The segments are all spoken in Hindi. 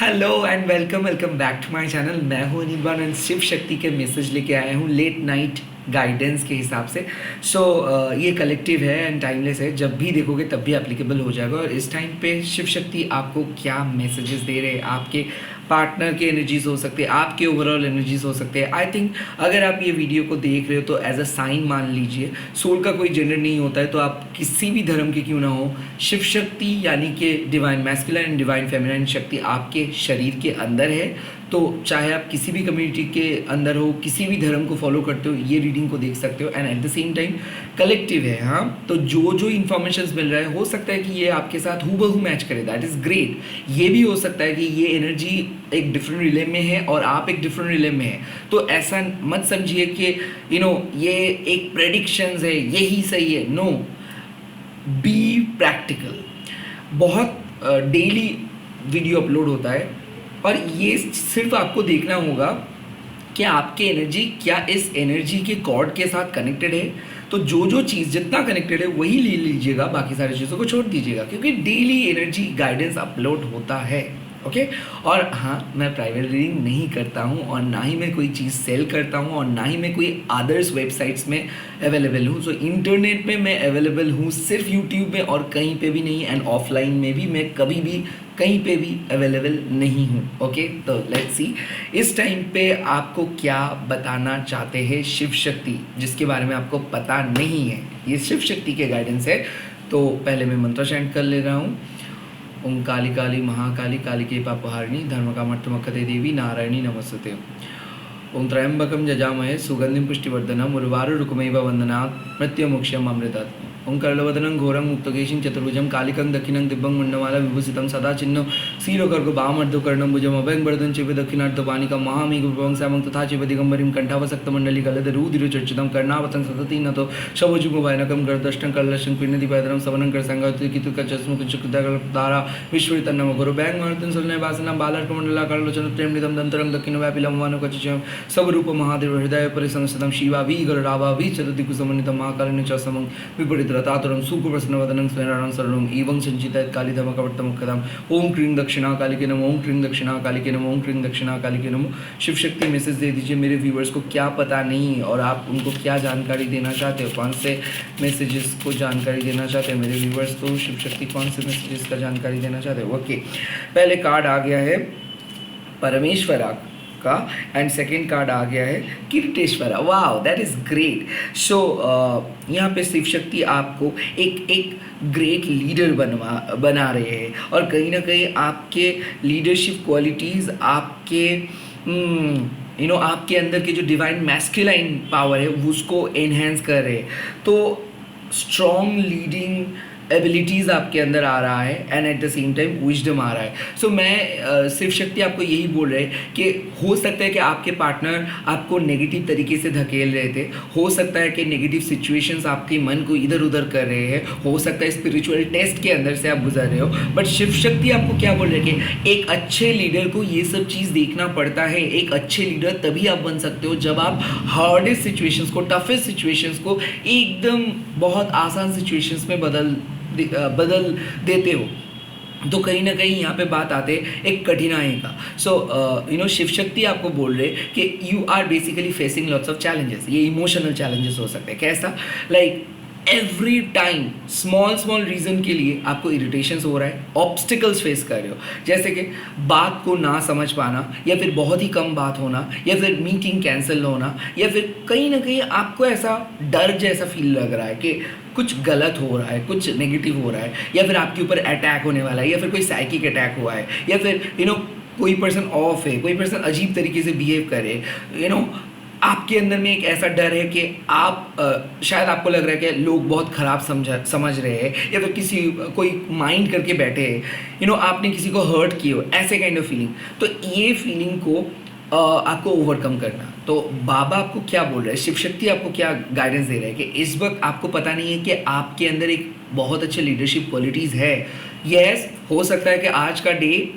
Hello and welcome welcome back to my channel. मैं हूं अनिर्बान एंड शिव शक्ति के मैसेज लेके आया हूं लेट नाइट गाइडेंस के हिसाब से। ये कलेक्टिव है एंड टाइमलेस है, जब भी देखोगे तब भी एप्लीकेबल हो जाएगा। और इस टाइम पे शिव शक्ति आपको क्या मैसेजेस दे रहे हैं, आपके पार्टनर के एनर्जीज हो सकते हैं, आपके ओवरऑल एनर्जीज हो सकते हैं। आई थिंक अगर आप ये वीडियो को देख रहे हो तो एज अ साइन मान लीजिए। सोल का कोई जेंडर नहीं होता है, तो आप किसी भी धर्म के क्यों ना हो, शिव शक्ति यानी कि divine masculine and divine feminine शक्ति आपके शरीर के अंदर है। तो चाहे आप किसी भी कम्युनिटी के अंदर हो, किसी भी धर्म को फॉलो करते हो, ये रीडिंग को देख सकते हो। And at the same time collective है। हाँ, तो जो जो इन्फॉर्मेशन मिल रहा है, हो सकता है कि ये आपके साथ हूबहू मैच करे, दैट इज़ ग्रेट। ये भी हो सकता है कि ये एनर्जी एक डिफरेंट रिले में है और आप एक डिफरेंट रिले में है। तो ऐसा मत समझिए कि ये एक प्रेडिक्शंस है, यही सही है। No, be practical. बहुत डेली वीडियो अपलोड होता है और ये सिर्फ आपको देखना होगा कि आपकी एनर्जी क्या इस एनर्जी के कॉर्ड के साथ कनेक्टेड है। तो जो जो चीज़ जितना कनेक्टेड है वही ले लीजिएगा, बाकी सारी चीज़ों को छोड़ दीजिएगा, क्योंकि डेली एनर्जी गाइडेंस अपलोड होता है। ओके। और हाँ, मैं प्राइवेट रीडिंग नहीं करता हूँ और ना ही मैं कोई चीज़ सेल करता हूँ और ना ही मैं कोई अदर्स वेबसाइट्स में अवेलेबल हूँ। सो इंटरनेट में मैं अवेलेबल हूँ सिर्फ यूट्यूब में और कहीं पे भी नहीं। एंड ऑफलाइन में भी मैं कभी भी कहीं पे भी अवेलेबल नहीं हूँ। ओके, तो लेट्स सी इस टाइम पे आपको क्या बताना चाहते हैं शिव शक्ति, जिसके बारे में आपको पता नहीं है। ये शिव शक्ति के गाइडेंस है। तो पहले मैं मंत्र चैंट कर ले रहा हूँ। ओम काली काली महाकाली कालिके पापहारिणी धर्मकामर्थमकते देवी नारायणी नमस्ते। ओम त्र्यंबकम जजामहे सुगंधिम पुष्टिवर्धनम उर्वारुकमेव वंदनात् मृत्युमोक्षम अमृतात्। ओं करलवदनं घोरं मुक्तकेशिं चतुर्भुजं कालिकं दक्षिणं दिव्यं मुण्डमाला विभूषितं सदा चिन्नो क्षीरोकर्को वामर्धकर्णं भुजं अभयं वरदं चिव दक्षिणार्धपानिकं महामेघविभवं श्यामं तथा चिव दिगम्बरीं कण्ठावसक्तमण्डली गलदरुधिरचर्चितं कर्णावतं सतती नतो शवजुगुभयनकं गर्दष्टं कलशं पिण्डदीपैदनं सवनं करसंगतिकितुकचस्मुकिचुकदारा विश्वरितं गुरु बैंग मारुतं सलनय वासनं बालर्कमण्डला करलोचनप्रेमनिधं दन्तरं दक्षिणव्यापिलं स्वरूप महादेव हृदय परिसंस्थितं शिवा वी गरुडाभा वी चतुर्दिक्समन्वितं महाकालिनं च समं विपरीतरतातुरं सुप्रसन्नवदनं स्नेहानं शरणं एवं संचितयत् कालिधमकवर्तमुखदम्। ओम क्रीं दक्षिणा कालिके नमः, ओम क्रीं दक्षिणा कालिके नमः, ओम क्रीं दक्षिणा कालिके नमः। शिव शक्ति मैसेज दे दीजिए मेरे व्यूवर्स को, क्या पता नहीं और आप उनको क्या जानकारी देना चाहते हो, कौन से मैसेजेस को जानकारी देना चाहते हैं मेरे व्यूवर्स को। शिव शक्ति कौन से मैसेजेस का जानकारी देना चाहते हो। ओके, पहले कार्ड आ गया है परमेश्वरा का एंड सेकेंड कार्ड आ गया है Kirteshwara. Wow, that is great. So यहाँ पे शिव शक्ति आपको एक ग्रेट लीडर बना रहे हैं और कहीं ना कहीं आपके लीडरशिप क्वालिटीज़, आपके आपके अंदर के जो डिवाइन मैस्कुलाइन पावर है उसको एनहेंस कर रहे हैं। तो स्ट्रॉन्ग लीडिंग एबिलिटीज़ आपके अंदर आ रहा है and at the same time wisdom आ रहा है। सो मैं शिव शक्ति आपको यही बोल रहे हैं कि हो सकता है कि आपके पार्टनर आपको नेगेटिव तरीके से धकेल रहे थे, हो सकता है कि नेगेटिव सिचुएशंस आपके मन को इधर उधर कर रहे हैं, हो सकता है स्पिरिचुअल टेस्ट के अंदर से आप गुजर रहे हो। बट शिव शक्ति आपको क्या बोल रहे हैं कि एक अच्छे लीडर को ये सब चीज़ देखना पड़ता है। एक अच्छे लीडर तभी आप बन सकते हो जब आप हार्डेस्ट सिचुएशंस को, टफेस्ट सिचुएशंस को एकदम बहुत आसान सिचुएशंस में बदल देते हो। तो कहीं ना कहीं यहाँ पे बात आते हैं एक कठिनाई का। सो शिव शक्ति आपको बोल रहे कि you are basically facing lots of challenges. ये इमोशनल चैलेंजेस हो सकते हैं। कैसा? Like every time small reason के लिए आपको इरिटेशंस हो रहा है, ऑब्स्टिकल्स फेस कर रहे हो, जैसे कि बात को ना समझ पाना, या फिर बहुत ही कम बात होना, या फिर मीटिंग कैंसिल होना, या फिर कहीं ना कहीं आपको ऐसा डर जैसा फील लग रहा है कि कुछ गलत हो रहा है, कुछ नेगेटिव हो रहा है, या फिर आपके ऊपर अटैक होने वाला है, या फिर कोई साइकिक अटैक हुआ है, या फिर कोई पर्सन ऑफ है, कोई पर्सन अजीब तरीके से बिहेव करे। आपके अंदर में एक ऐसा डर है कि आप शायद आपको लग रहा है कि लोग बहुत ख़राब समझ रहे हैं, या फिर कोई माइंड करके बैठे हैं, आपने किसी को हर्ट किए हो, ऐसे काइंड ऑफ फीलिंग। तो ये फीलिंग को आपको ओवरकम करना। तो बाबा आपको क्या बोल रहे हैं, शिव शक्ति आपको क्या गाइडेंस दे रहे हैं कि इस वक्त आपको पता नहीं है कि आपके अंदर एक बहुत अच्छे लीडरशिप क्वालिटीज़ है। यस, हो सकता है कि आज का डे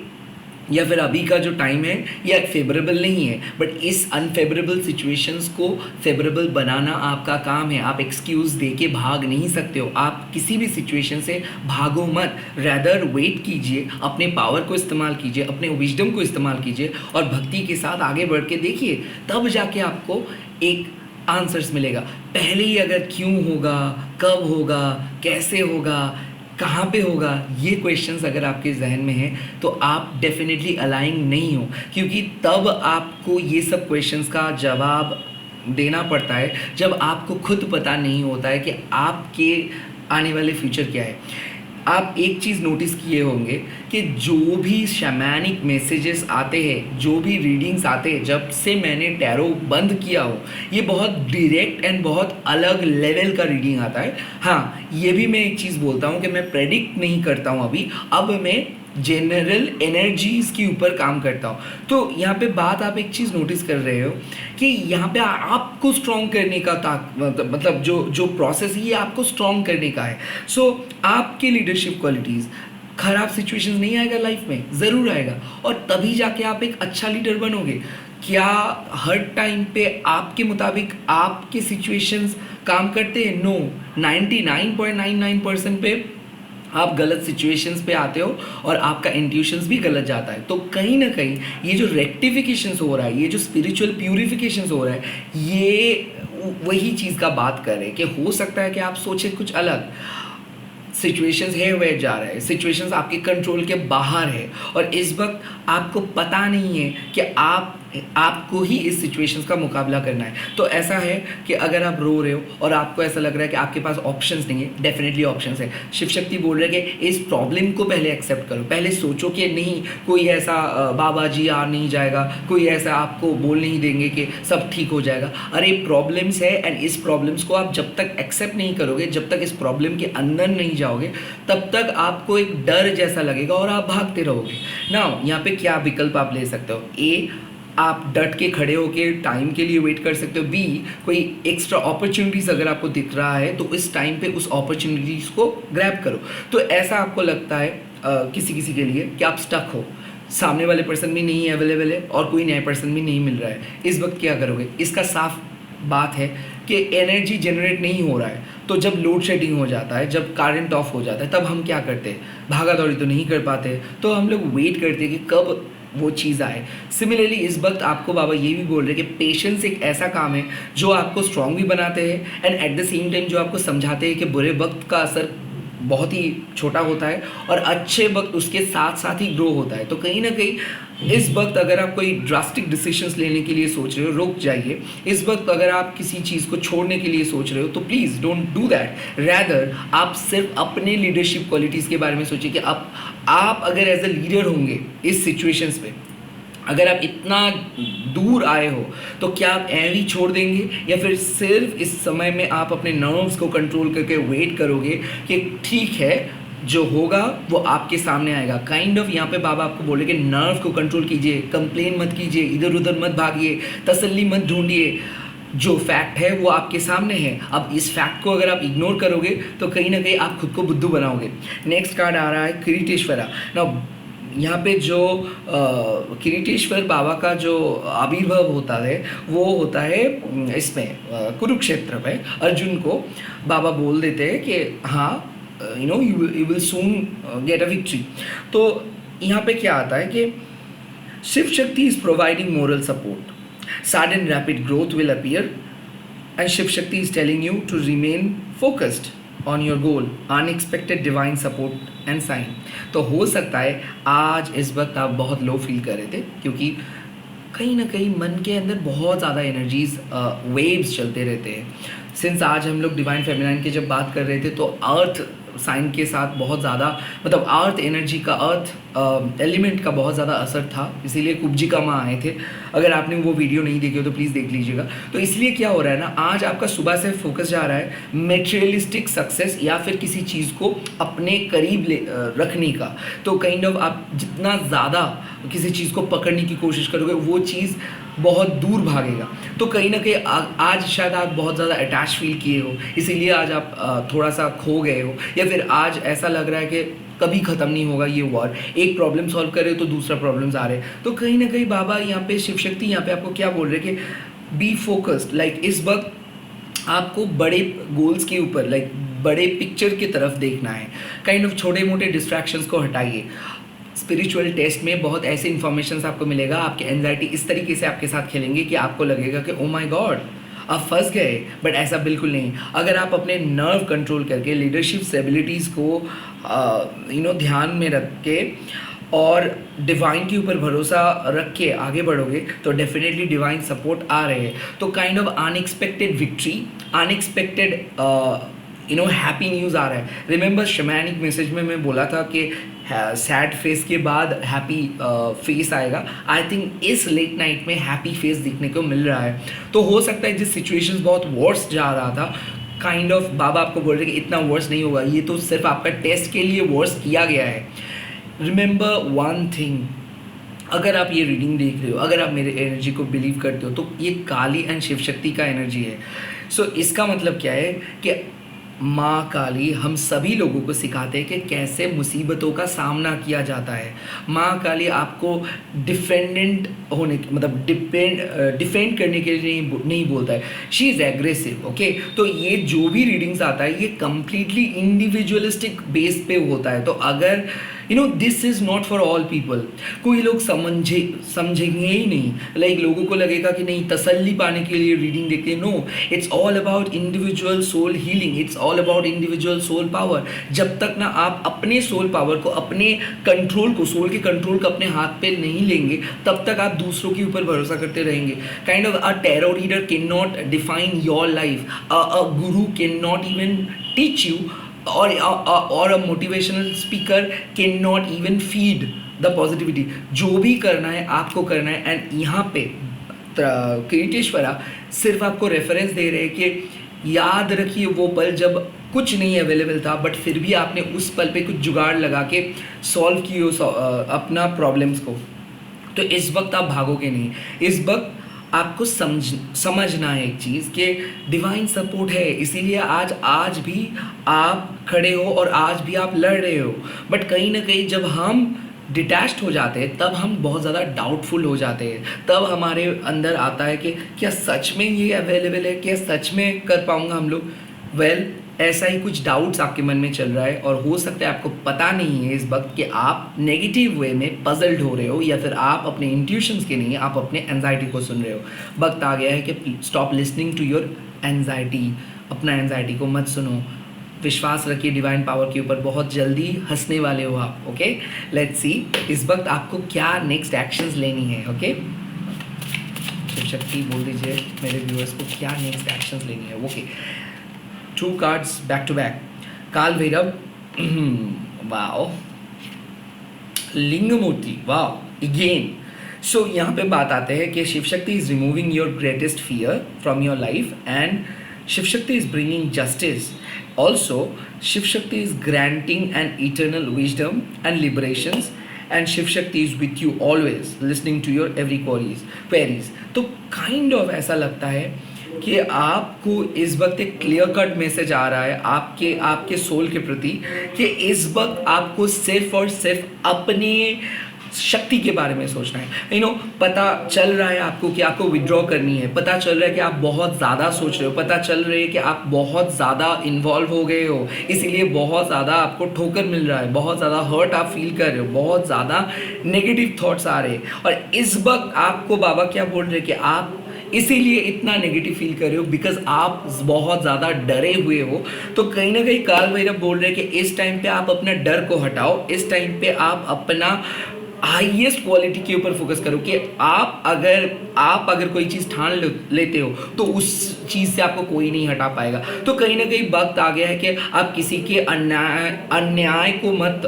या फिर अभी का जो टाइम है ये फेवरेबल नहीं है, बट इस अनफेवरेबल सिचुएशंस को फेवरेबल बनाना आपका काम है। आप एक्सक्यूज़ दे के भाग नहीं सकते हो, आप किसी भी सिचुएशन से भागो मत, रैदर वेट कीजिए, अपने पावर को इस्तेमाल कीजिए, अपने विजडम को इस्तेमाल कीजिए और भक्ति के साथ आगे बढ़ के देखिए, तब जाके आपको एक आंसर्स मिलेगा। पहले ही अगर क्यों होगा, कब होगा, कैसे होगा, कहाँ पे होगा, ये क्वेश्चंस अगर आपके जहन में हैं तो आप डेफिनेटली अलाइंग नहीं हो, क्योंकि तब आपको ये सब क्वेश्चंस का जवाब देना पड़ता है जब आपको खुद पता नहीं होता है कि आपके आने वाले फ्यूचर क्या है। आप एक चीज़ नोटिस किए होंगे कि जो भी शैमानिक मैसेजेस आते हैं, जो भी रीडिंग्स आते हैं, जब से मैंने टैरो बंद किया हो, ये बहुत डायरेक्ट एंड बहुत अलग लेवल का रीडिंग आता है। हाँ, ये भी मैं एक चीज़ बोलता हूँ कि मैं प्रेडिक्ट नहीं करता हूँ अभी, अब मैं जनरल एनर्जीज़ के ऊपर काम करता हूँ। तो यहाँ पे बात आप एक चीज़ नोटिस कर रहे हो कि यहाँ पे आपको स्ट्रॉन्ग करने का मतलब जो प्रोसेस ये आपको स्ट्रॉन्ग करने का है। सो आपके लीडरशिप क्वालिटीज़, खराब सिचुएशंस नहीं आएगा लाइफ में, ज़रूर आएगा, और तभी जाके आप एक अच्छा लीडर बनोगे। क्या हर टाइम पे आपके मुताबिक आपके सिचुएशंस काम करते हैं? नो, 99.99% पे आप गलत सिचुएशंस पे आते हो और आपका इंट्यूशंस भी गलत जाता है। तो कहीं ना कहीं ये जो रेक्टिफिकेशंस हो रहा है, ये जो स्पिरिचुअल प्यूरिफिकेशंस हो रहा है, ये वही चीज़ का बात कर रहे हैं कि हो सकता है कि आप सोचे कुछ अलग, सिचुएशंस है वह जा रहा है, सिचुएशंस आपके कंट्रोल के बाहर है, और इस वक्त आपको पता नहीं है कि आपको ही इस सिचुएशंस का मुकाबला करना है। तो ऐसा है कि अगर आप रो रहे हो और आपको ऐसा लग रहा है कि आपके पास ऑप्शंस नहीं है, डेफिनेटली ऑप्शंस है। शिव शक्ति बोल रहे हैं कि इस प्रॉब्लम को पहले एक्सेप्ट करो, पहले सोचो कि नहीं, कोई ऐसा बाबा जी आ नहीं जाएगा, कोई ऐसा आपको बोल नहीं देंगे कि सब ठीक हो जाएगा। अरे प्रॉब्लम्स है, एंड इस प्रॉब्लम्स को आप जब तक एक्सेप्ट नहीं करोगे, जब तक इस प्रॉब्लम के अंदर नहीं जाओगे, तब तक आपको एक डर जैसा लगेगा और आप भागते रहोगे। नाउ यहाँ पे क्या विकल्प आप ले सकते हो? ए, आप डट के खड़े होके टाइम के लिए वेट कर सकते हो। बी, कोई एक्स्ट्रा अपॉर्चुनिटीज़ अगर आपको दिख रहा है तो इस टाइम पे उस अपॉर्चुनिटीज़ को ग्रैब करो। तो ऐसा आपको लगता है किसी किसी के लिए कि आप स्टक हो, सामने वाले पर्सन भी नहीं अवेलेबल है और कोई नया पर्सन भी नहीं मिल रहा है, इस वक्त क्या करोगे? इसका साफ बात है कि एनर्जी जनरेट नहीं हो रहा है। तो जब लोड शेडिंग हो जाता है, जब करंट ऑफ हो जाता है, तब हम क्या करते हैं? भागा दौड़ी तो नहीं कर पाते, तो हम लोग वेट करते हैं कि कब वो चीज़ आए। सिमिलरली इस वक्त आपको बाबा ये भी बोल रहे हैं कि पेशेंस एक ऐसा काम है जो आपको स्ट्रॉन्ग भी बनाते हैं and at the same time जो आपको समझाते हैं कि बुरे वक्त का असर बहुत ही छोटा होता है और अच्छे वक्त उसके साथ साथ ही ग्रो होता है। तो कहीं ना कहीं इस वक्त अगर आप कोई ड्रास्टिक डिसीजंस लेने के लिए सोच रहे हो, रुक जाइए। इस वक्त अगर आप किसी चीज़ को छोड़ने के लिए सोच रहे हो तो please don't do that. Rather आप सिर्फ अपने लीडरशिप क्वालिटीज़ के बारे में सोचिए कि आप अगर एज अ लीडर होंगे इस सिचुएशंस पे, अगर आप इतना दूर आए हो तो क्या आप ऐसे ही छोड़ देंगे, या फिर सिर्फ इस समय में आप अपने नर्व्स को कंट्रोल करके वेट करोगे कि ठीक है जो होगा वो आपके सामने आएगा। काइंड ऑफ यहाँ पे बाबा आपको बोले कि नर्व को कंट्रोल कीजिए, कंप्लेन मत कीजिए, इधर उधर मत भागिए, तसल्ली मत ढूंढिए, जो फैक्ट है वो आपके सामने है। अब इस फैक्ट को अगर आप इग्नोर करोगे तो कहीं ना कहीं आप खुद को बुद्धू बनाओगे। नेक्स्ट कार्ड आ रहा है किरीटेश्वरा। नाउ यहाँ पे जो किरीटेश्वर बाबा का जो आविर्भाव होता है वो होता है इसमें कुरुक्षेत्र में। अर्जुन को बाबा बोल देते हैं कि हाँ you will soon get a victory. तो यहाँ पे क्या आता है कि Shiv Shakti is providing moral support, sudden rapid growth will appear and Shiv Shakti is telling you to remain focused on your goal, unexpected divine support and sign। तो हो सकता है आज इस वक्त आप बहुत लो फील कर रहे थे क्योंकि कहीं ना कहीं मन के अंदर बहुत ज़्यादा एनर्जीज वेव्स चलते रहते हैं। सिंस आज हम लोग डिवाइन फेमिनाइन की जब बात कर रहे थे तो अर्थ साइन के साथ बहुत ज़्यादा मतलब अर्थ एनर्जी का, अर्थ एलिमेंट का बहुत ज़्यादा असर था, इसीलिए कुब्जिका माँ आए थे। अगर आपने वो वीडियो नहीं देखी हो तो प्लीज़ देख लीजिएगा। तो इसलिए क्या हो रहा है ना, आज आपका सुबह से फोकस जा रहा है मेटेरियलिस्टिक सक्सेस या फिर किसी चीज़ को अपने करीब रखने का। तो काइंड ऑफ आप जितना ज़्यादा किसी चीज़ को पकड़ने की कोशिश करोगे वो चीज़ बहुत दूर भागेगा। तो कहीं ना कहीं आज शायद आप बहुत ज़्यादा अटैच फील किए हो, इसीलिए आज आप थोड़ा सा खो गए हो, या फिर आज ऐसा लग रहा है कि कभी ख़त्म नहीं होगा ये वॉर। एक प्रॉब्लम सॉल्व कर रहे हो तो दूसरा प्रॉब्लम्स आ रहे हैं। तो कहीं ना कहीं बाबा यहाँ पे शिव शक्ति यहाँ पे आपको क्या बोल रहे हैं कि बी फोकस्ड, लाइक इस वक्त आपको बड़े गोल्स के ऊपर, लाइक बड़े पिक्चर की तरफ देखना है। काइंड ऑफ छोटे मोटे डिस्ट्रैक्शंस को हटाइए। स्पिरिचुअल टेस्ट में बहुत ऐसे इन्फॉर्मेशन आपको मिलेगा, आपके एंजाइटी इस तरीके से आपके साथ खेलेंगे कि आपको लगेगा कि ओ माय गॉड आप फंस गए, बट ऐसा बिल्कुल नहीं। अगर आप अपने नर्व कंट्रोल करके लीडरशिप एबिलिटीज़ को ध्यान में रख के और डिवाइन के ऊपर भरोसा रख के आगे बढ़ोगे तो डेफिनेटली डिवाइन सपोर्ट आ रहे हैं। तो kind of unexpected victory, unexpected happy news आ रहा है। रिमेंबर शमैनिक मैसेज में मैं बोला था कि सैड फेस के बाद हैप्पी फेस आएगा। आई थिंक इस लेट नाइट में हैप्पी फेस देखने को मिल रहा है। तो हो सकता है जिस सिचुएशंस बहुत वर्स्ट जा रहा था, काइंड ऑफ बाबा आपको बोल रहे हैं कि इतना वर्स्ट नहीं होगा, ये तो सिर्फ आपका टेस्ट के लिए वर्स्ट किया गया है। रिमेंबर वन थिंग, अगर आप ये रीडिंग देख रहे हो, अगर आप मेरे एनर्जी को बिलीव करते हो, तो ये काली एंड शिव शक्ति का एनर्जी है। सो इसका मतलब क्या है कि माँ काली हम सभी लोगों को सिखाते हैं कि कैसे मुसीबतों का सामना किया जाता है। माँ काली आपको डिफेंडेंट होने मतलब डिफेंड करने के लिए नहीं बोलता है, शी इज़ एग्रेसिव। ओके, तो ये जो भी रीडिंग्स आता है ये कम्प्लीटली इंडिविजुअलिस्टिक बेस पे होता है। तो अगर this is not for all people, कोई लोग समझेंगे ही नहीं, लाइक लोगों को लगेगा कि नहीं तसल्ली पाने के लिए रीडिंग देखते। No, it's all about individual soul healing, it's all about individual soul power. जब तक ना आप अपने सोल पावर को, अपने कंट्रोल को, सोल के कंट्रोल को अपने हाथ पे नहीं लेंगे, तब तक आप दूसरों के ऊपर भरोसा करते रहेंगे। Kind of a tarot reader can not define your life, a guru can not even teach you, और a motivational speaker can not even feed the positivity. जो भी करना है आपको करना है। एंड यहाँ पे किरीटेश्वरा सिर्फ आपको रेफरेंस दे रहे हैं कि याद रखिए वो पल जब कुछ नहीं अवेलेबल था, बट फिर भी आपने उस पल पे कुछ जुगाड़ लगा के सॉल्व किए अपना प्रॉब्लम्स को। तो इस वक्त आप भागोगे नहीं, इस वक्त आपको समझना है एक चीज़ कि डिवाइन सपोर्ट है, इसीलिए आज भी आप खड़े हो और आज भी आप लड़ रहे हो। बट कहीं ना कहीं जब हम डिटैच्ड हो जाते हैं तब हम बहुत ज़्यादा डाउटफुल हो जाते हैं। तब हमारे अंदर आता है कि क्या सच में ये अवेलेबल है, क्या सच में कर पाऊँगा हम लोग। वेल, ऐसा ही कुछ डाउट्स आपके मन में चल रहा है और हो सकता है आपको पता नहीं है इस वक्त कि आप नेगेटिव वे में पजल्ड हो रहे हो, या फिर आप अपने इंट्यूशंस के नहीं, आप अपने एंजाइटी को सुन रहे हो। वक्त आ गया है कि stop listening to your anxiety. अपना एंजाइटी को मत सुनो, विश्वास रखिए डिवाइन पावर के ऊपर। बहुत जल्दी हंसने वाले हो आप। ओके, लेट्स सी इस वक्त आपको क्या नेक्स्ट एक्शंस लेनी है। ओके, शिव शक्ति बोल दीजिए मेरे व्यूअर्स को क्या नेक्स्ट एक्शंस लेनी है। Okay, 2 cards back to back, Kaal Bhairav, wow, Lingamurti, wow again. So यहाँ पे बात आते हैं कि Shiv Shakti is removing your greatest fear from your life and Shiv Shakti is bringing justice. Also Shiv Shakti is granting an eternal wisdom and liberations and Shiv Shakti is with you always listening to your every queries. तो काइंड ऑफ ऐसा लगता है कि आपको इस वक्त एक क्लियर कट मैसेज आ रहा है आपके सोल के प्रति कि इस वक्त आपको सिर्फ और सिर्फ अपने शक्ति के बारे में सोचना है। पता चल रहा है आपको कि आपको विड्रॉ करनी है, पता चल रहा है कि आप बहुत ज़्यादा सोच रहे हो, पता चल रहा है कि आप बहुत ज़्यादा इन्वॉल्व हो गए हो, इसीलिए बहुत ज़्यादा आपको ठोकर मिल रहा है, बहुत ज़्यादा हर्ट आप फील कर रहे हो, बहुत ज़्यादा नेगेटिव थॉट्स आ रहे हैं। और इस वक्त आपको बाबा क्या बोल रहे हैं कि आप इसीलिए इतना नेगेटिव फील कर रहे हो बिकॉज आप बहुत ज़्यादा डरे हुए हो। तो कहीं ना कहीं काल भैरव बोल रहे हैं कि इस टाइम पे आप अपना डर को हटाओ, इस टाइम पे आप अपना हाईएस्ट क्वालिटी के ऊपर फोकस करो कि आप अगर कोई चीज़ ठान लेते हो तो उस चीज़ से आपको कोई नहीं हटा पाएगा। तो कहीं ना कहीं वक्त आ गया है कि आप किसी के अन्याय को मत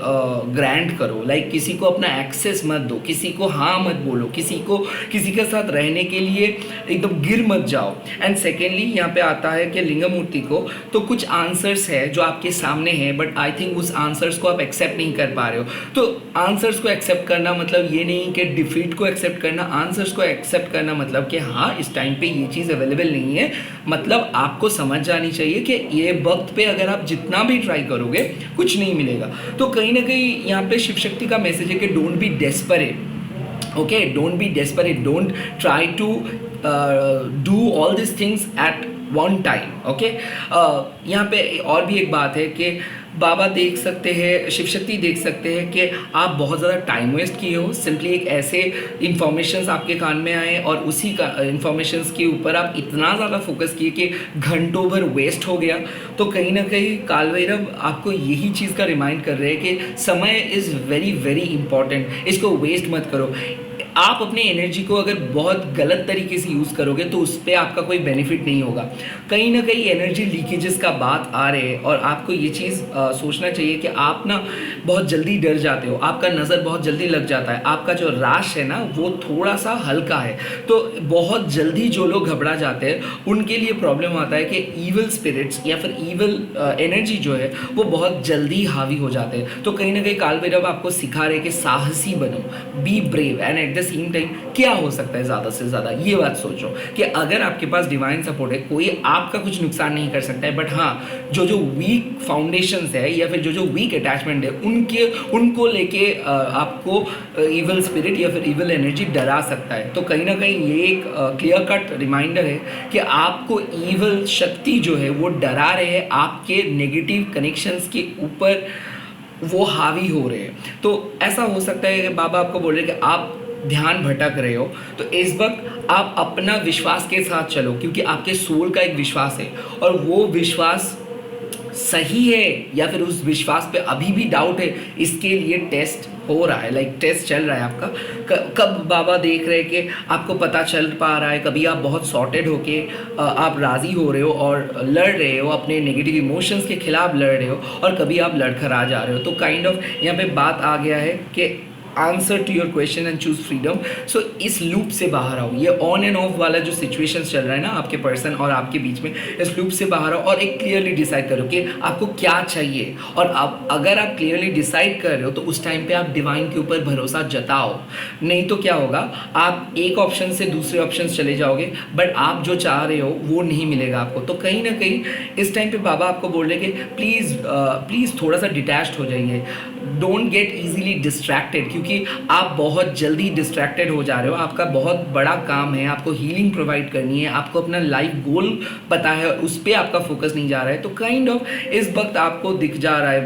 ग्रांट करो, लाइक किसी को अपना एक्सेस मत दो, किसी को हाँ मत बोलो, किसी के साथ रहने के लिए एकदम गिर मत जाओ। एंड सेकेंडली यहाँ पे आता है कि लिंगमूर्ति को तो कुछ आंसर्स है जो आपके सामने हैं, बट आई थिंक उस आंसर्स को आप एक्सेप्ट नहीं कर पा रहे हो। तो आंसर्स को एक्सेप्ट करना करना मतलब ये नहीं कि डिफीट को एक्सेप्ट करना, आंसर्स को एक्सेप्ट करना मतलब कि हाँ इस टाइम पे ये चीज़ अवेलेबल नहीं है। मतलब आपको समझ जानी चाहिए कि ये वक्त पे अगर आप जितना भी ट्राई करोगे कुछ नहीं मिलेगा। तो कहीं ना कहीं यहाँ पे शिव शक्ति का मैसेज है कि don't be desperate, okay, don't be desperate, don't try to do all this things at one time, okay. यहाँ पे और भी एक बात है कि बाबा देख सकते हैं, शिव शक्ति देख सकते हैं कि आप बहुत ज़्यादा टाइम वेस्ट किए हो, सिंपली एक ऐसे इंफॉर्मेशंस आपके कान में आए और उसी का इंफॉर्मेशंस के ऊपर आप इतना ज़्यादा फोकस किए कि घंटों भर वेस्ट हो गया। तो कहीं ना कहीं काल भैरव आपको यही चीज़ का रिमाइंड कर रहे हैं कि समय इज़ वेरी वेरी इंपॉर्टेंट, इसको वेस्ट मत करो। आप अपने एनर्जी को अगर बहुत गलत तरीके से यूज़ करोगे तो उस पर आपका कोई बेनिफिट नहीं होगा। कहीं ना कहीं एनर्जी लीकेजेस का बात आ रहे हैं और आपको ये चीज़ सोचना चाहिए कि आप ना बहुत जल्दी डर जाते हो, आपका नज़र बहुत जल्दी लग जाता है, आपका जो राश है ना वो थोड़ा सा हल्का है। तो बहुत जल्दी जो लोग घबरा जाते हैं उनके लिए प्रॉब्लम आता है कि ईवल स्पिरिट्स या फिर ईवल एनर्जी जो है वो बहुत जल्दी हावी हो जाते हैं। तो कहीं ना कहीं काल भैरव आपको सिखा रहे कि साहसी बनो, be brave, and at the same time क्या हो सकता है ज़्यादा से ज़्यादा ये बात सोचो कि अगर आपके पास डिवाइन सपोर्ट है कोई आपका कुछ नुकसान नहीं कर सकता है। बट हाँ, जो वीक फाउंडेशंस है या फिर जो वीक अटैचमेंट है उनको लेके आपको इवल स्पिरिट या फिर इवल एनर्जी डरा सकता है। तो कहीं ना कहीं ये एक क्लियर कट रिमाइंडर है कि आपको इवल शक्ति जो है वो डरा रहे हैं, आपके नेगेटिव कनेक्शंस के ऊपर वो हावी हो रहे हैं। तो ऐसा हो सकता है कि बाबा आपको बोल रहे हैं कि आप ध्यान भटक रहे हो, तो इस वक्त आप अपना विश्वास के साथ चलो, क्योंकि आपके सोल का एक विश्वास है और वो विश्वास सही है या फिर उस विश्वास पे अभी भी डाउट है, इसके लिए टेस्ट हो रहा है, लाइक टेस्ट चल रहा है आपका। कब बाबा देख रहे हैं कि आपको पता चल पा रहा है, कभी आप बहुत सॉर्टेड होके आप राज़ी हो रहे हो और लड़ रहे हो, अपने नेगेटिव इमोशंस के खिलाफ लड़ रहे हो, और कभी आप लड़कर आ जा रहे हो। तो काइंड ऑफ यहाँ पे बात आ गया है कि answer to your question and choose freedom. So इस लूप से बाहर आओ, ये ऑन एंड ऑफ वाला जो सिचुएशन चल रहा है ना आपके पर्सन और आपके बीच में, इस लूप से बाहर आओ और एक क्लियरली डिसाइड करो कि आपको क्या चाहिए। और आप अगर आप क्लियरली डिसाइड कर रहे हो तो उस टाइम पे आप डिवाइन के ऊपर भरोसा जताओ, नहीं तो क्या होगा, आप एक ऑप्शन से दूसरे ऑप्शन चले जाओगे बट आप जो चाह रहे हो वो नहीं मिलेगा आपको। तो कहीं ना कहीं इस टाइम पे बाबा आपको बोल रहे कि प्लीज़ थोड़ा सा डिटैच्ड हो जाइए, डोंट गेट ईजिली डिस्ट्रैक्टेड, क्योंकि आप बहुत जल्दी डिस्ट्रैक्टेड हो जा रहे हो। आपका बहुत बड़ा काम है, आपको हीलिंग प्रोवाइड करनी है, आपको अपना लाइफ गोल पता है और उस पर आपका फोकस नहीं जा रहा है। तो काइंड ऑफ इस वक्त आपको दिख जा रहा है,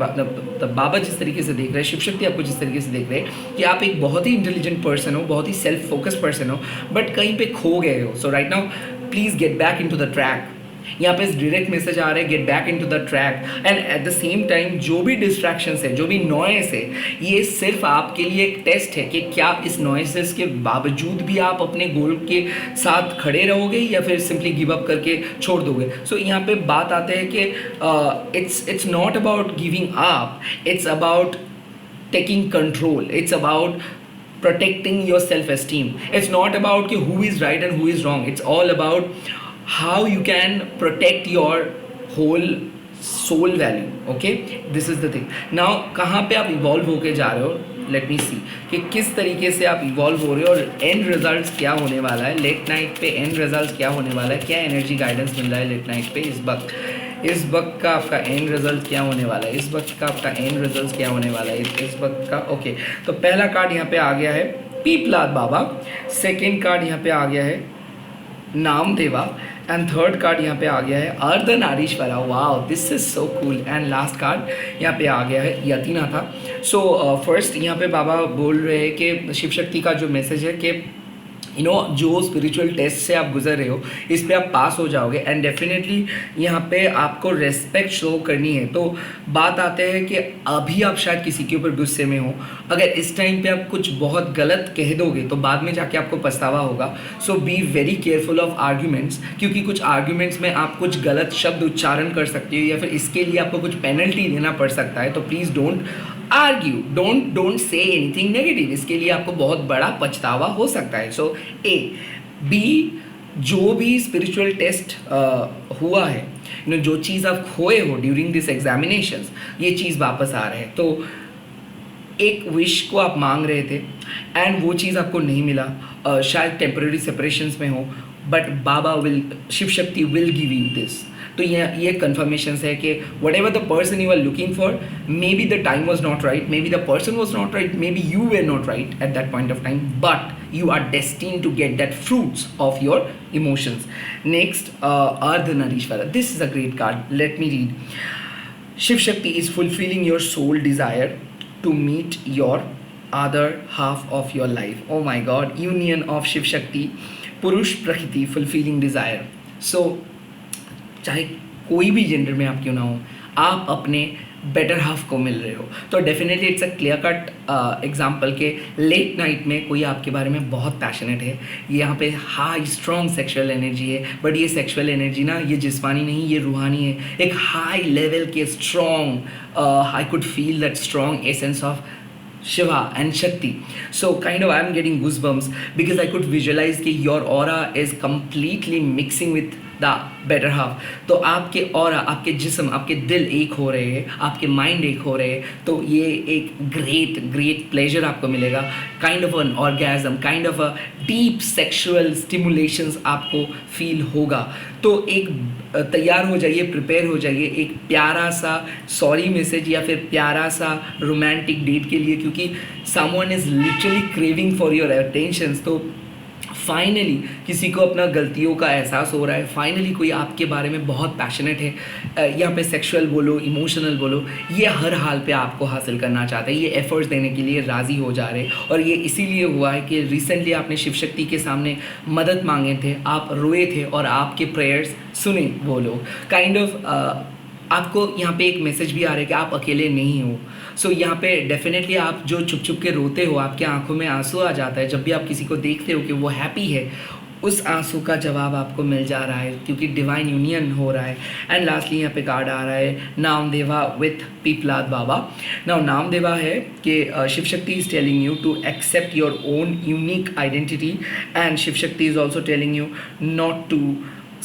बाबा जिस तरीके से देख रहे हैं, शिव शक्ति आपको जिस तरीके से देख रहे हैं कि आप एक बहुत ही इंटेलिजेंट पर्सन हो, बहुत ही सेल्फ फोकस्ड पर्सन हो, बट कहीं पे खो गए हो। So right now please get back into the track. यहाँ पे डायरेक्ट मैसेज आ रहा है, get back into the track. And at the same time जो भी डिस्ट्रैक्शंस है, जो भी नॉइस है, ये सिर्फ आपके लिए एक टेस्ट है कि क्या इस नॉइसेस के बावजूद भी आप अपने गोल के साथ खड़े रहोगे या फिर सिंपली गिव अप करके छोड़ दोगे। सो यहाँ पे बात आते हैं कि it's not about giving up, it's about taking control, it's about protecting your self-esteem. It's not about who is right and who is wrong. It's all about how you can protect your whole soul value. Okay, this is the thing. Now कहाँ पे आप इवॉल्व होके जा रहे हो, लेट मी सी कि किस तरीके से आप इवॉल्व हो रहे हो और एंड रिजल्ट्स क्या होने वाला है। लेट नाइट पे एंड रिजल्ट्स क्या होने वाला है, क्या एनर्जी गाइडेंस मिल रहा है लेट नाइट पे इस वक्त का आपका एंड रिजल्ट क्या होने वाला है, इस वक्त का आपका एंड रिजल्ट क्या होने वाला है इस वक्त का। ओके, तो पहला कार्ड यहाँ पे आ गया है पीपलाद बाबा, सेकेंड कार्ड यहाँ पे आ गया है नामदेवा, एंड थर्ड कार्ड यहाँ पे आ गया है Ardhanarishvara. Wow, this is so cool. And last card यहाँ पे आ गया है यतिनाथा। सो फर्स्ट यहाँ पे बाबा बोल रहे हैं कि शिव शक्ति का जो मैसेज है कि जो स्पिरिचुअल टेस्ट से आप गुजर रहे हो इस पे आप पास हो जाओगे एंड डेफिनेटली यहाँ पे आपको रेस्पेक्ट शो करनी है। तो बात आते हैं कि अभी आप शायद किसी के ऊपर गुस्से में हो, अगर इस टाइम पे आप कुछ बहुत गलत कह दोगे तो बाद में जाके आपको पछतावा होगा। So be very careful of arguments, क्योंकि कुछ आर्ग्यूमेंट्स में आप कुछ गलत शब्द उच्चारण कर सकते हो या फिर इसके लिए आपको कुछ पेनल्टी देना पड़ सकता है। तो please don't argue, don't say anything negative, इसके लिए आपको बहुत बड़ा पछतावा हो सकता है। सो ए बी, जो भी स्पिरिचुअल टेस्ट हुआ है, जो चीज़ आप खोए हो ड्यूरिंग दिस एग्जामिनेशंस, ये चीज़ वापस आ रहे हैं। तो एक विश को आप मांग रहे थे एंड वो चीज़ आपको नहीं मिला, शायद टेम्पररी सेपरेशंस में हो, but Baba will, Shiv Shakti will give you this. तो ये कन्फर्मेशंस है कि whatever the person you are looking for, maybe the time was not right, maybe the person was not right, maybe you were not right at that point of time, but you are destined to get that fruits of your emotions. Next, Ardhanarishwara. This is a great card. Let me read. Shiv Shakti is fulfilling your soul desire to meet your other half of your life. Oh my God. Union of Shiv Shakti, Purush Prakriti, fulfilling desire. So, चाहे कोई भी जेंडर में आप क्यों ना हो, आप अपने बेटर हाफ को मिल रहे हो। तो definitely it's a clear cut example के लेट नाइट में कोई आपके बारे में बहुत पैशनेट है, यहाँ पे हाई स्ट्रॉन्ग सेक्सुअल एनर्जी है, बट ये सेक्सुअल एनर्जी ना ये जिस्मानी नहीं, ये रूहानी है, एक हाई लेवल के strong, I could feel that strong essence of Shiva and Shakti. So kind of I'm getting goosebumps because I could visualize कि your aura is completely mixing with the better half. तो आपके aura, आपके जिस्म, आपके दिल एक हो रहे हैं, आपके माइंड एक हो रहे हैं, तो ये एक great pleasure आपको मिलेगा, kind of an orgasm, kind of a deep sexual stimulations आपको feel होगा। तो एक तैयार हो जाइए, प्रिपेयर हो जाइए एक प्यारा सा सॉरी मैसेज या फिर प्यारा सा रोमांटिक डेट के लिए, क्योंकि someone is literally craving for your attentions. तो फाइनली किसी को अपना गलतियों का एहसास हो रहा है, फाइनली कोई आपके बारे में बहुत पैशनेट है, यहाँ पे सेक्सुअल बोलो, इमोशनल बोलो, ये हर हाल पे आपको हासिल करना चाहते हैं, ये एफर्ट्स देने के लिए राज़ी हो जा रहे हैं। और ये इसीलिए हुआ है कि रिसेंटली आपने शिव शक्ति के सामने मदद मांगे थे, आप रोए थे और आपके प्रेयर्स सुने वो लोग। काइंड ऑफ आपको यहाँ पे एक मैसेज भी आ रहा है कि आप अकेले नहीं हो। सो यहाँ पे डेफिनेटली आप जो चुप चुप के रोते हो, आपके आंखों में आंसू आ जाता है जब भी आप किसी को देखते हो कि वो हैप्पी है, उस आंसू का जवाब आपको मिल जा रहा है क्योंकि डिवाइन यूनियन हो रहा है। एंड लास्टली यहाँ पे कार्ड आ रहा है नामदेवा विथ पीपलाद बाबा। नाउ नामदेवा है कि Shiv Shakti is telling you to accept your own unique identity, and Shiv Shakti is also telling you not to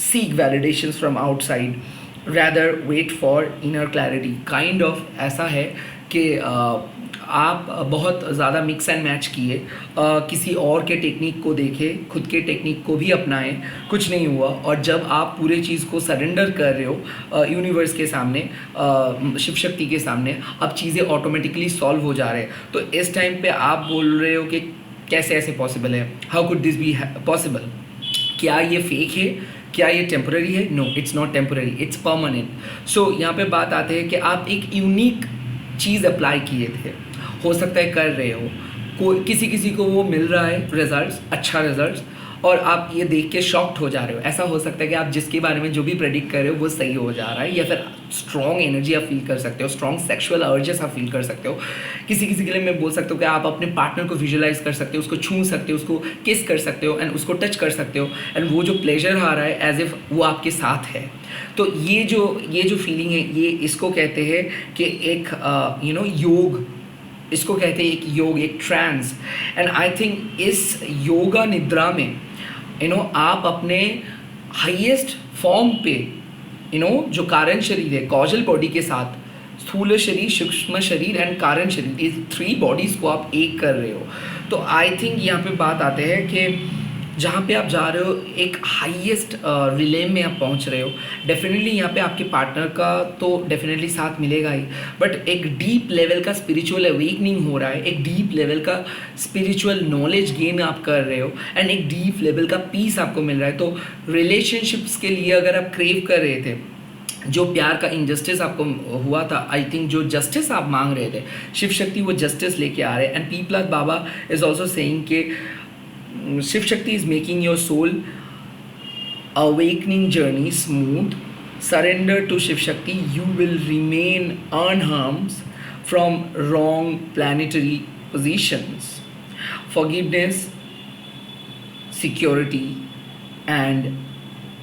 seek validations from outside, rather wait for inner clarity। Kind of ऐसा है कि आप बहुत ज़्यादा मिक्स एंड मैच किए, किसी और के टेक्निक को देखे, खुद के टेक्निक को भी अपनाएं, कुछ नहीं हुआ। और जब आप पूरे चीज़ को सरेंडर कर रहे हो यूनिवर्स के सामने, शिव शक्ति के सामने, अब चीज़ें ऑटोमेटिकली सॉल्व हो जा रहे हैं। तो इस टाइम पे आप बोल रहे हो कि कैसे ऐसे पॉसिबल है, how could this be possible, क्या ये फेक है, क्या ये टेम्पररी है? No, it's not temporary, it's permanent. So यहाँ पे बात आते हैं कि आप एक यूनिक चीज़ अप्लाई किए थे, हो सकता है कर रहे हो, कोई किसी को वो मिल रहा है रिजल्ट्स, अच्छा रिजल्ट्स, और आप ये देख के शॉक्ड हो जा रहे हो। ऐसा हो सकता है कि आप जिसके बारे में जो भी प्रेडिक्ट कर रहे हो वो सही हो जा रहा है, या फिर स्ट्रॉन्ग एनर्जी आप फील कर सकते हो, स्ट्रॉन्ग सेक्सुअल अर्जेस आप फील कर सकते हो। किसी के लिए मैं बोल सकता हूँ कि आप अपने पार्टनर को विजुअलाइज कर सकते हो, उसको छू सकते हो, उसको किस कर सकते हो एंड उसको टच कर सकते हो, एंड वो जो प्लेजर आ रहा है एज इफ वो आपके साथ है। तो ये जो फीलिंग है, ये इसको कहते हैं कि एक योग, इसको कहते हैं एक योग, एक ट्रांस। एंड आई थिंक इस योगा निद्रा में आप अपने हाईएस्ट फॉर्म पे जो कारण शरीर है, कॉजल बॉडी के साथ स्थूल शरीर, सूक्ष्म शरीर एंड कारण शरीर, इस 3 बॉडीज़ को आप एक कर रहे हो। तो आई थिंक यहाँ पे बात आते हैं कि जहाँ पे आप जा रहे हो एक हाईएस्ट रिले में आप पहुँच रहे हो। डेफिनेटली यहाँ पे आपके पार्टनर का तो डेफिनेटली साथ मिलेगा ही, बट एक डीप लेवल का स्पिरिचुअल अवेकनिंग हो रहा है, एक डीप लेवल का स्पिरिचुअल नॉलेज गेन आप कर रहे हो, एंड एक डीप लेवल का पीस आपको मिल रहा है। तो रिलेशनशिप्स के लिए अगर आप क्रेव कर रहे थे, जो प्यार का इनजस्टिस आपको हुआ था, आई थिंक जो जस्टिस आप मांग रहे थे, शिव शक्ति वो जस्टिस लेके आ रहे हैं। And Pippalad Baba is also saying के Shiv Shakti is making your soul awakening journey smooth. Surrender to Shiv Shakti, you will remain unharmed from wrong planetary positions. Forgiveness, security and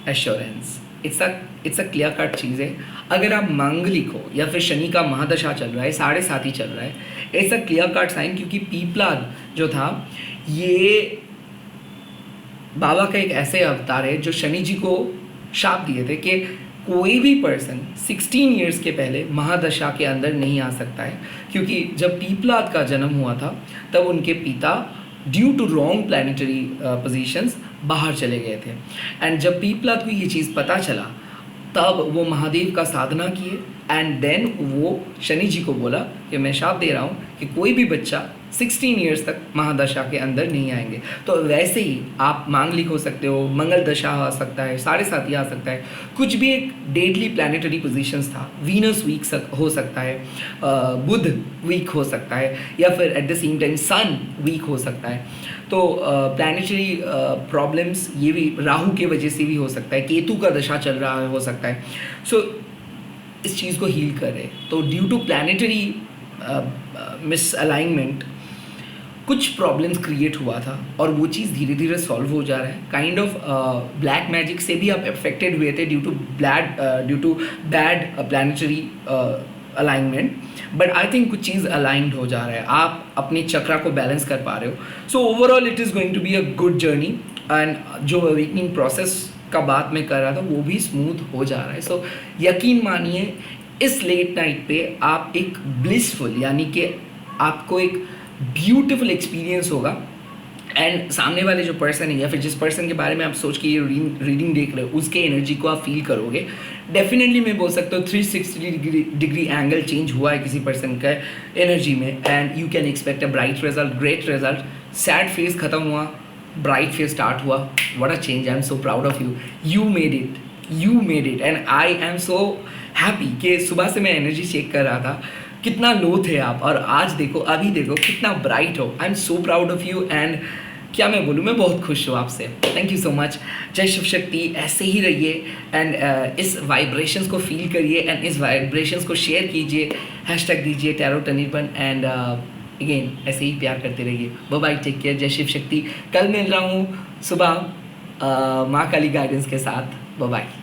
assurance. It's a clear cut चीज़ है। अगर आप मांगलिक हो या फिर शनि का महादशा चल रहा है, 7.5 ही चल रहा है, it's a clear cut sign, क्योंकि पीपलाद जो था ये बाबा का एक ऐसे अवतार है जो शनि जी को शाप दिए थे कि कोई भी पर्सन 16 ईयर्स के पहले महादशा के अंदर नहीं आ सकता है, क्योंकि जब पीपलाद का जन्म हुआ था तब उनके पिता due to wrong planetary positions बाहर चले गए थे। एंड जब पीपलाद को ये चीज़ पता चला तब वो महादेव का साधना किए एंड देन वो शनि जी को बोला कि मैं शाप दे रहा हूँ कि कोई भी बच्चा 16 ईयर्स तक महादशा के अंदर नहीं आएंगे। तो वैसे ही आप मांगलिक हो सकते हो, मंगल दशा आ सकता है, 7.5 आ सकता है, कुछ भी एक डेडली प्लानिटरी पोजीशंस था, वीनस वीक हो सकता है, बुध वीक हो सकता है, या फिर at the same time sun weak हो सकता है। तो प्लानिटरी प्रॉब्लम्स ये भी राहु के वजह से भी हो सकता है, केतु का दशा चल रहा है हो सकता है। सो इस चीज़ को हील करे। तो due to planetary misalignment कुछ प्रॉब्लम्स क्रिएट हुआ था और वो चीज़ धीरे धीरे सॉल्व हो जा रहा है। काइंड ऑफ ब्लैक मैजिक से भी आप अफेक्टेड हुए थे due to bad planetary alignment, but I think कुछ चीज़ अलाइंड हो जा रहा है, आप अपने चक्रा को बैलेंस कर पा रहे हो। So overall it is going to be a good journey and जो अवेकनिंग प्रोसेस का बात मैं कर रहा था वो भी स्मूथ हो जा रहा है। सो यकीन मानिए इस लेट नाइट पे आप एक ब्लिसफुल यानी कि आपको एक ब्यूटीफुल एक्सपीरियंस होगा एंड सामने वाले जो पर्सन है या फिर जिस पर्सन के बारे में आप सोच के ये रीडिंग देख रहे हो उसके एनर्जी को आप फील करोगे। डेफिनेटली मैं बोल सकता हूँ 360 डिग्री एंगल चेंज हुआ है किसी पर्सन का एनर्जी में and you can expect a bright result, great result. Sad phase खत्म हुआ, ब्राइट फेज स्टार्ट हुआ। What a change, I am so proud of you, you made it and I am so happy कि सुबह से मैं एनर्जी चेक कर रहा था कितना लो थे आप और आज देखो, अभी देखो कितना ब्राइट हो। I am so proud of you and क्या मैं बोलूँ, मैं बहुत खुश हूँ आपसे। Thank you so much. जय शिव शक्ति। ऐसे ही रहिए एंड इस वाइब्रेशंस को फील करिए एंड इस वाइब्रेशंस को शेयर कीजिए, हैशटैग दीजिए टैरोट अनिर्बन एंड अगेन ऐसे ही प्यार करते रहिए। बाय बाय, टेक केयर, जय शिव शक्ति। कल मिल रहा हूँ सुबह माँ काली गाइडेंस के साथ। Bye bye.